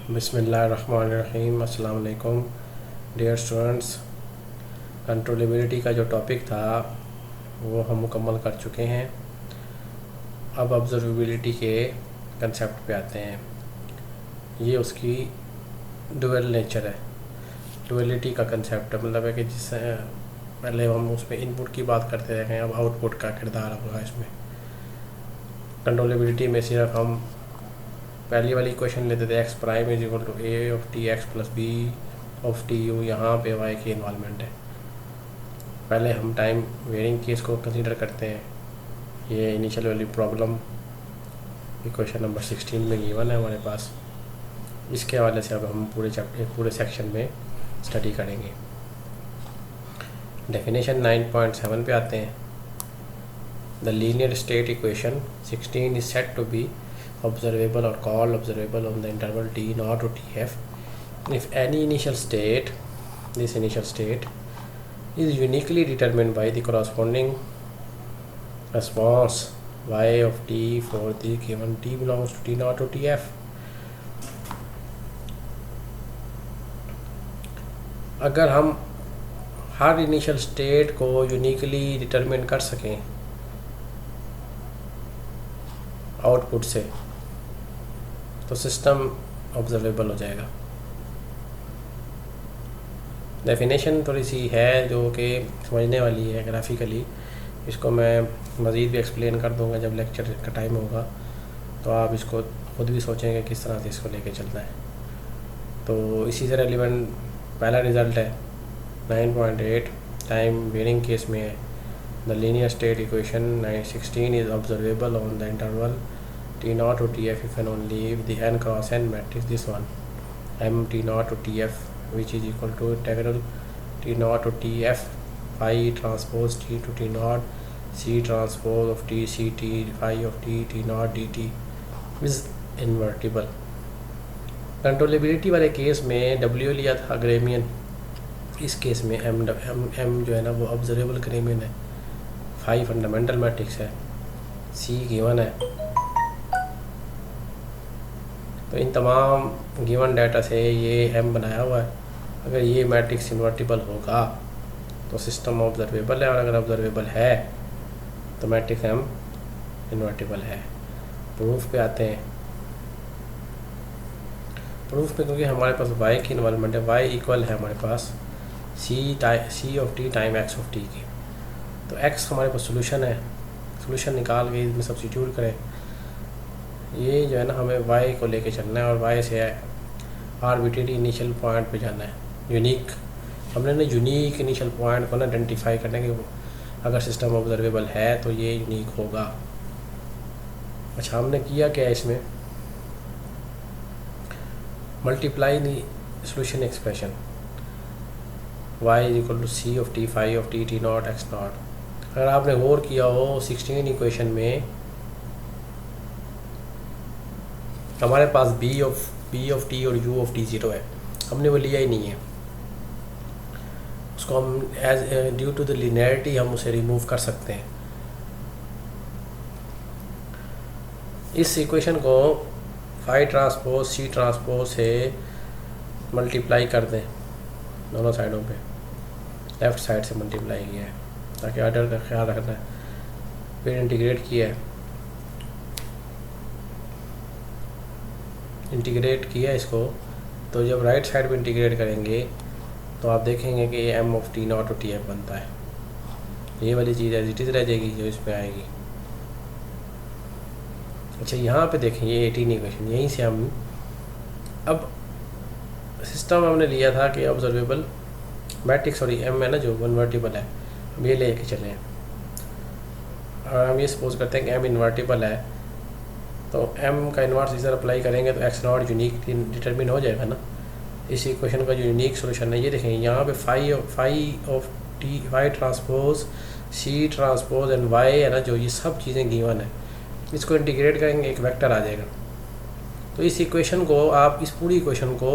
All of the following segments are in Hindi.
बिस्मिल्लाहिर्रहमानिर्रहीम। अस्सलाम वालेकुम डियर स्टूडेंट्स। कंट्रोलेबिलिटी का जो टॉपिक था वो हम मुकम्मल कर चुके हैं। अब ऑब्जर्वेबिलिटी के कंसेप्ट पे आते हैं। ये उसकी डुअल नेचर है, डुअलिटी का कंसेप्ट है। मतलब है कि जिससे पहले हम उसमें इनपुट की बात करते रहे हैं, अब आउटपुट का किरदार होगा इसमें। कंट्रोलेबिलिटी में सिर्फ हम पहली वाली इक्वेशन लेते थे, x prime is equal to a of t x plus b of t u. यहाँ पे वाई की इन्वॉल्वमेंट है। पहले हम टाइम वेरिंग केस को कंसीडर करते हैं। ये इनिशियल वाली प्रॉब्लम इक्वेशन नंबर 16 में गिवन है हमारे पास। इसके हवाले से अब हम पूरे सेक्शन में स्टडी करेंगे। डेफिनेशन 9.7 पे आते हैं। The linear state equation 16 is said to be observable or called observable on the interval t naught to tf if any initial state, this initial state is uniquely determined by the corresponding response y of t for the given t belongs to t naught to tf. अगर हम हर इनिशियल स्टेट को यूनिकली डिटरमिन कर सकें आउटपुट से, तो सिस्टम ऑब्जर्वेबल हो जाएगा। डेफिनेशन थोड़ी सी है जो कि समझने वाली है ग्राफिकली। इसको मैं मज़ीद भी एक्सप्लेन कर दूंगा जब लेक्चर का टाइम होगा, तो आप इसको खुद भी सोचेंगे किस तरह से इसको लेके चलना है। तो इसी से रेलिवेंट पहला रिज़ल्ट है 9.8 टाइम वेरिंग केस में है। The linear state equation 16 is observable on the interval t naught to tf if and only if the n cross n matrix, this one m t naught to tf, which is equal to integral t naught to tf phi transpose t to t naught c transpose of t c t phi of t t naught dt is invertible। Controllability वाले केस में w लिया था ग्रेमियन, इस केस में m जो है ना वो ऑब्जर्वेबल ग्रेमियन है। phi फंडामेंटल मैट्रिक्स है, c गिवन है। तो इन तमाम गिवन डाटा से ये m बनाया हुआ है। अगर ये मैट्रिक्स इन्वर्टिबल होगा तो सिस्टम ऑब्जर्वेबल है, और अगर ऑब्जर्वेबल है तो मैट्रिक्स m इन्वर्टिबल है। प्रूफ पे आते हैं। प्रूफ पे क्योंकि हमारे पास y की इन्वॉल्वमेंट है, y इक्वल है हमारे पास c of t time x of t की। तो x हमारे पास सोल्यूशन है, सोल्यूशन निकाल के इसमें सब्स्टिट्यूट करें। ये जो है ना हमें y को लेके चलना है, और y से आर्बिट्रेरी इनिशियल पॉइंट पे जाना है। यूनिक हमने ना यूनिक इनिशियल पॉइंट को ना आइडेंटिफाई करना है कि अगर सिस्टम ऑब्जर्वेबल है तो ये यूनिक होगा। अच्छा, हमने किया क्या है इसमें, multiply the solution expression y is equal to c of T phi of t T not x naught. अगर आपने गौर किया हो 16 इक्वेशन में हमारे पास b ऑफ t और u ऑफ t 0 है, हमने वो लिया ही नहीं है। उसको हम as due to the linearity हम उसे रिमूव कर सकते हैं। इस इक्वेशन को फाई ट्रांसपोज सी ट्रांसपोज से मल्टीप्लाई कर दें, दोनों साइडों पे लेफ़्ट साइड से मल्टीप्लाई किया है ताकि ऑर्डर का ख्याल रखना है। फिर इंटीग्रेट किया है, इंटीग्रेट किया इसको, तो जब राइट साइड पे इंटीग्रेट करेंगे तो आप देखेंगे कि ये m of T naught to T F बनता है। ये वाली चीज़ एज इट इज़ रह जाएगी जो इसमें आएगी। अच्छा, यहाँ पे देखें ये 18 इक्वेशन, यहीं से हम अब सिस्टम हमने लिया था कि ऑब्जर्वेबल मैट्रिक्स सॉरी m है ना जो इन्वर्टिबल है, हम ये लेके चले हैं। और हम ये सपोज करते हैं कि m इन्वर्टिबल है, तो m का इन्वर्स इधर अप्लाई करेंगे तो x नॉट यूनिक डिटरमिन हो जाएगा ना। इस इक्वेशन का जो यूनिक सोल्यूशन है ये देखें, यहाँ पे phi of T phi transpose C transpose and y है ना जो, ये सब चीज़ें गिवन है। इसको इंटीग्रेट करेंगे एक वेक्टर आ जाएगा। तो इस इक्वेशन को आप इस पूरी इक्वेशन को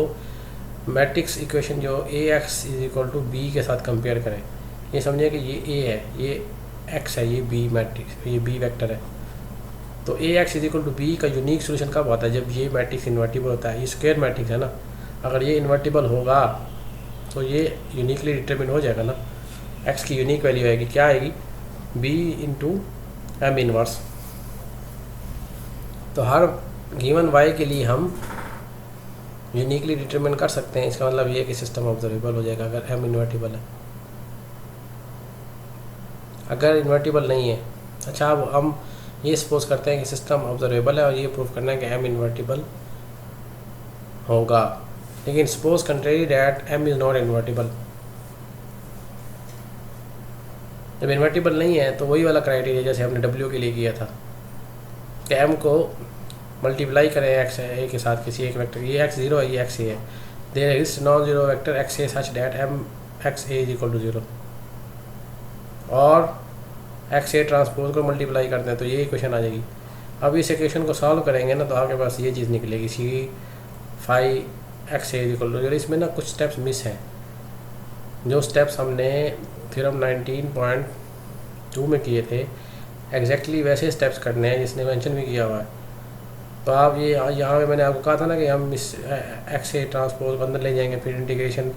मैट्रिक्स इक्वेशन जो ax is equal to b के साथ कंपेयर करें। ये समझें कि ये a है, ये x है, ये b मैट्रिक्स, ये b वेक्टर है। तो A X is equal to B का यूनिक सोल्यूशन कब आता है? जब ये मैट्रिक्स इन्वर्टिबल होता है। ये स्क्वायर मैट्रिक्स है ना, अगर ये इन्वर्टिबल होगा तो ये यूनिकली डिटरमिन हो जाएगा ना। एक्स की यूनिक वैल्यू आएगी, क्या आएगी? B into M inverse. तो हर गिवन वाई के लिए हम यूनिकली डिटरमिन कर सकते हैं। इसका मतलब ये है कि सिस्टम ऑब्जर्वेबल हो जाएगा अगर एम इन्वर्टिबल है। अगर इन्वर्टिबल नहीं है, अच्छा अब हम ये सपोज करते हैं कि सिस्टम ऑब्जर्वेबल है और ये प्रूव करना है कि एम इन्वर्टिबल होगा, लेकिन suppose contrary that M is not invertible. जब इन्वर्टिबल नहीं है तो वही वाला क्राइटेरिया जैसे हमने डब्ल्यू के लिए किया था कि एम को मल्टीप्लाई करें एक्स ए के साथ किसी एक वेक्टर, ये एक्स ज़ीरो है, ये एक्स ए है, there exist non zero vector X A such that M X A is equal to zero, और एक्स ए ट्रांसपोज को मल्टीप्लाई करते हैं तो ये इक्वेशन आ जाएगी। अब इस इक्वेशन को सॉल्व करेंगे ना तो आपके पास ये चीज़ निकलेगी, C five X A is equal to zero. इसमें ना कुछ स्टेप्स मिस हैं, जो स्टेप्स हमने थ्योरम 19.2 में किए थे एग्जैक्टली वैसे स्टेप्स करने हैं जिसने मेंशन भी किया हुआ है। तो आप ये यहाँ पे मैंने आपको कहा था ना कि हम इस एक्स ए ट्रांसपोज अंदर ले जाएंगे, फिर इंटीग्रेशन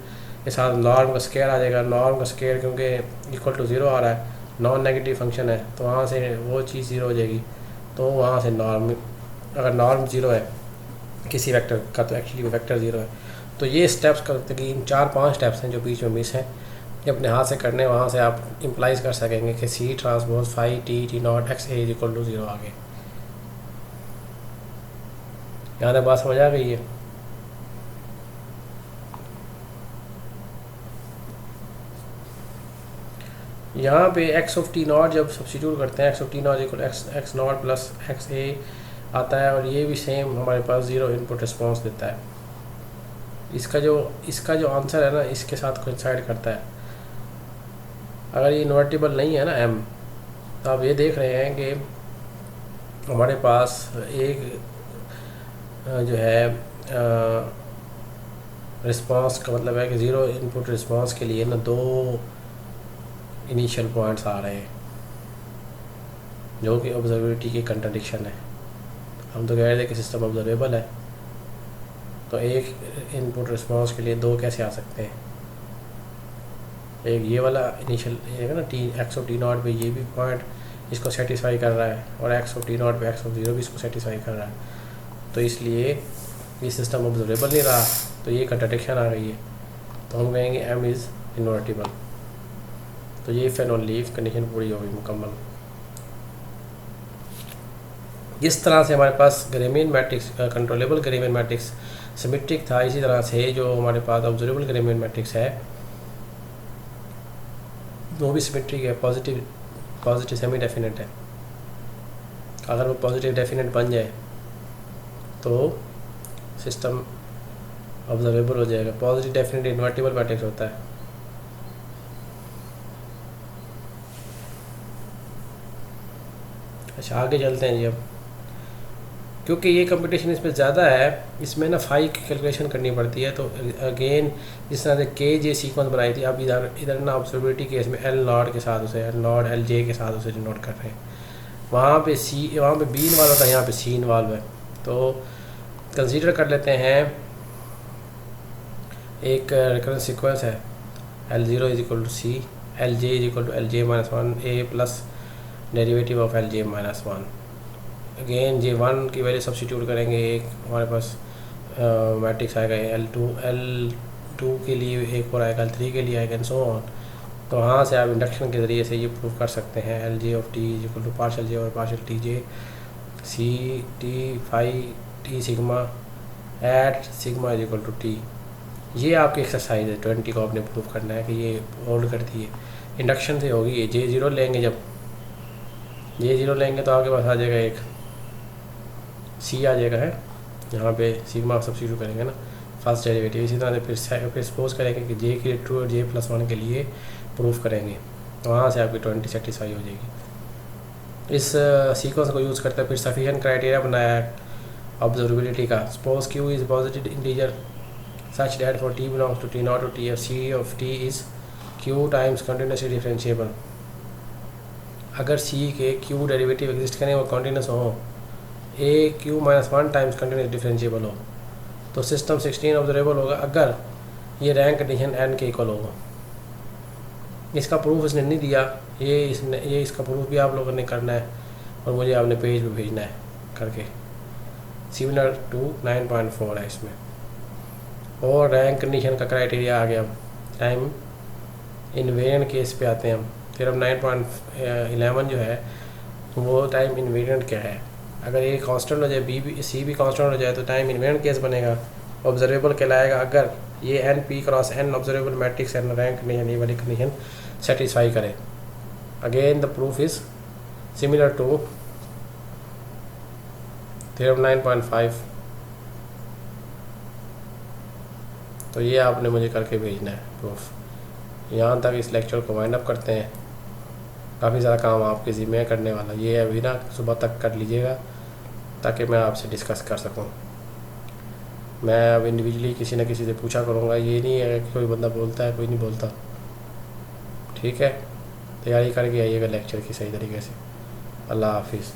के साथ नॉर्म का स्क्वायर आ जाएगा। नॉर्म का स्क्वायर क्योंकि इक्वल टू ज़ीरो आ रहा है, नॉन नेगेटिव फंक्शन है, तो वहाँ से वो चीज़ ज़ीरो हो जाएगी। तो वहाँ से नॉर्म, अगर नॉर्म ज़ीरो है किसी वेक्टर का तो एक्चुअली वो वेक्टर ज़ीरो है। तो ये स्टेप्स करते कि इन 4-5 स्टेप्स हैं जो बीच में मिस हैं, ये अपने हाथ से करने, वहाँ से आप इम्प्लाइज कर सकेंगे कि C transpose five T T not X A is equal to zero आ गए। यहाँ तक बात समझ आ गई है? यहाँ पे एक्स ऑफ टी नॉट जब सब्स्टिट्यूट करते हैं, X of T not equal X not plus X A आता है, और ये भी सेम हमारे पास ज़ीरो इनपुट रिस्पॉन्स देता है। इसका जो आंसर है ना इसके साथ कोइंसाइड करता है। अगर ये इन्वर्टिबल नहीं है ना एम, तो आप ये देख रहे हैं कि हमारे पास एक जो है रिस्पांस का मतलब है कि ज़ीरो इनपुट रिस्पांस के लिए ना 2 इनिशियल पॉइंट्स आ रहे हैं जो कि ऑब्जर्वेबिलिटी की कंट्राडिक्शन है। हम तो कह रहे थे कि सिस्टम ऑब्जर्वेबल है, तो एक इनपुट रिस्पांस के लिए 2 कैसे आ सकते हैं? एक ये वाला इनिशियल है ना T x of T not पे ये भी पॉइंट इसको सेटिस्फाई कर रहा है, और एक्स ऑफ टी नॉट पे एक्स ऑफ ज़ीरो भी इसको सेटिस्फाई कर रहा है। तो इसलिए ये सिस्टम ऑब्जर्वेबल नहीं रहा, तो ये कंट्राडिक्शन आ गई है। तो हम कहेंगे एम इज़ इन्वर्टिबल। तो ये if and only if condition पूरी होगी मुकम्मल। जिस तरह से हमारे पास ग्रेमियन मैट्रिक्स कंट्रोलेबल ग्रेमियन मैट्रिक्स सिमेट्रिक था, इसी तरह से जो हमारे पास ऑब्जर्वेबल ग्रेमियन मैट्रिक्स है वो भी सिमेट्रिक है, पॉजिटिव सेमी डेफिनेट है। अगर वो पॉजिटिव डेफिनेट बन जाए तो सिस्टम ऑब्जर्वेबल हो जाएगा। पॉजिटिव डेफिनेट इन्वर्टिबल मैट्रिक्स होता है। अच्छा आगे चलते हैं जी। अब क्योंकि ये कंपटीशन इसमें ज़्यादा है, इसमें ना फाई की कैलकुलेशन करनी पड़ती है। तो अगेन जिस तरह से के जे सीक्वेंस बनाई थी, अब इधर ना ऑब्जर्वेबिलिटी केस में एल नॉट के साथ उसे एल नॉट एल जे के साथ उसे डिनोट कर रहे हैं। वहाँ पे बी इन्वॉल्व होता है, यहाँ पे सी इन्वॉल्व है। तो कंसीडर कर लेते हैं एक रिकरेंस सीक्वेंस है L zero is equal to C, L J is equal to L J minus one A plus derivative of L J minus one. Again J one की वैल्यू सब्स्टिट्यूट करेंगे, एक हमारे पास मैट्रिक्स आएगा एल टू के लिए एक और आएगा, L3 के लिए आएगा एंड सो ऑन। तो वहाँ से आप इंडक्शन के ज़रिए से ये प्रूव कर सकते हैं L J of T is equal to partial J और partial T J C T phi T sigma at sigma is equal to T. ये आपकी एक्सरसाइज है 20 को आपने प्रूव करना है कि ये होल्ड करती है। इंडक्शन से होगी ये जे ज़ीरो लेंगे, जब जे ज़ीरो लेंगे तो आपके पास आ जाएगा एक सी आ जाएगा है, यहाँ पे सिग्मा सब्स्टिट्यूट करेंगे ना फर्स्ट डेरिवेटिव। इसी तरह से फिर सपोज करेंगे कि जे के लिए ट्रू और जे प्लस वन के लिए प्रूफ करेंगे, तो वहाँ से आपकी 20 सेटिस्फाई हो जाएगी। इस सीक्वेंस को यूज़ करते फिर सफिशिएंट क्राइटेरिया बनाया है ऑब्जर्वेबिलिटी का। Suppose Q is positive integer such that for T belongs to T naught to T F C of T is Q times continuously differentiable. अगर सी के क्यू डेरिवेटिव एग्जिस्ट करें वो कंटिन्यूस हो A Q minus 1 times continuous differentiable हो तो सिस्टम 16 ऑब्जर्वेबल होगा अगर ये रैंक कंडीशन एन के इक्वल होगा। इसका प्रूफ इसने नहीं दिया, ये इसका प्रूफ भी आप लोगों ने करना है और मुझे आपने पेज पे भेजना है करके। सिमिलर टू 9.4 है इसमें। और रैंक कंडीशन का क्राइटेरिया आ गया। टाइम इनवेरिएंट केस पे आते हैं हम। फिर अब 9.11 जो है वो टाइम इनवेरिएंट क्या है। अगर ए कांस्टेंट हो जाए, बी भी सी भी कांस्टेंट हो जाए तो टाइम इनवेरिएंट केस बनेगा। ऑब्जर्वेबल कहलाएगा अगर ये N P cross N observable matrix N rank condition ये वाली कंडीशन सेटिस्फाई करे। Again the proof is similar to theorem 9.5। तो ये आपने मुझे करके भेजना है प्रूफ। यहाँ तक इस लेक्चर को वाइंड अप करते हैं। काफ़ी सारा काम आपके ज़िम्मे है करने वाला। ये अभी ना सुबह तक कर लीजिएगा ताकि मैं आपसे डिस्कस कर सकूं। मैं अब इंडिविजुअली किसी न किसी से पूछा करूँगा। ये नहीं है कि कोई बंदा बोलता है कोई नहीं बोलता। ठीक है, तैयारी करके आइएगा लेक्चर की सही तरीके से। अल्लाह हाफिज़।